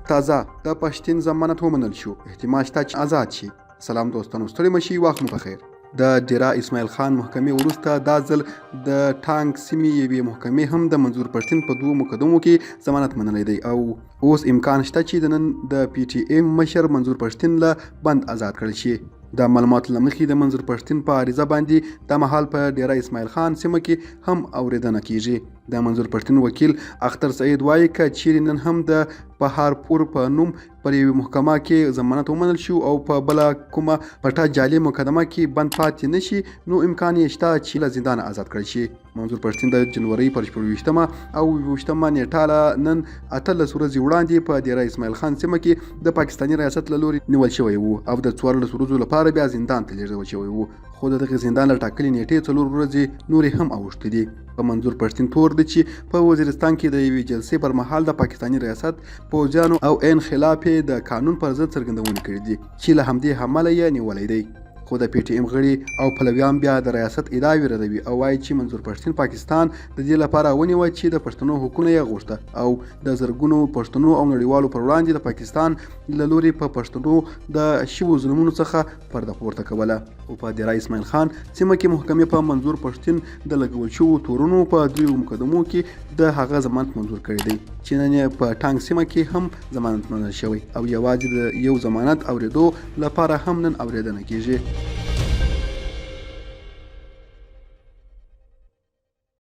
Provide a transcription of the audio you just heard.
تازه د پشتین ضمانت ومنل شو، احتمال شته چې آزاد شي. سلام دوستانو، ستړي مشي، وخت مو بخیر. د ډیرا اسماعیل خان محکمې وروسته دا ځل د ټانک سیمې یوې محکمې هم د منظور پښتین په 2 مقدمو کې ضمانت منلی دی او اوس امکان شته چې د نن د پی ټی ایم مشر منظور پښتین له بند آزاد کړل شي. د معلوماتو له مخې د منظور پښتین په عریضه باندې د مهال په ډیرا اسماعیل خان سیمه کې هم اوریدنه کیږي. د منظور پښتین وکیل اختر سعید وایي که چیرې نن هم د بهارپور په نوم پر یوې محکمه کې ضمانت ومنل شو او په بله کومه پټه جعلي مقدمه کې بند پاتې نشي، نو امکان یې شته چې له زندانه آزاد کړل شي. منظور پښتین د جنوري پر 24 او 28 نیټه له نن 18 ورځې وړاندې په ډیرا اسماعیل خان سیمه کې د پاکستاني ریاست له لوري نیول شوی و او د 14 ورځو لپاره بیا زندان ته لیږدول شوی و، خو د دغه زندان له ټاکلې نیټې 4 ورځې نورې هم اوښتې دي. په منظور پښتین تور دی چې په وزیرستان کې د یوې جلسې پر مهال د پاکستاني ریاست پوځیانو او عین خلاف د قانون پر ضد څرګندونې کړې دي چې له همدې امله یې نیولی دی. خو د پی ټی ایم غړي او پلویان بیا د ریاست ادعاوې ردوي او وایي چې منظور پښتین پاکستان د دې لپاره ونیوه چې د پښتنو حقونه یې غوښته او د زرګونو پښتنو او نړیوالو پر وړاندې د پاکستان له لوري په پښتنو د شویو ظلمونو څخه پرده پورته کوله. او په ډیرا اسماعیل خان سیمه کې محکمې په منظور پښتین د لګول شویو تورونو په 2 مقدمو کې د هغه ضمانت منظور کړی دی چې نن یې په ټانک سیمه کې هم ضمانت منل شوی او یوازې د یو ضمانت اورېدو لپاره هم نن اورېدنه کیږي.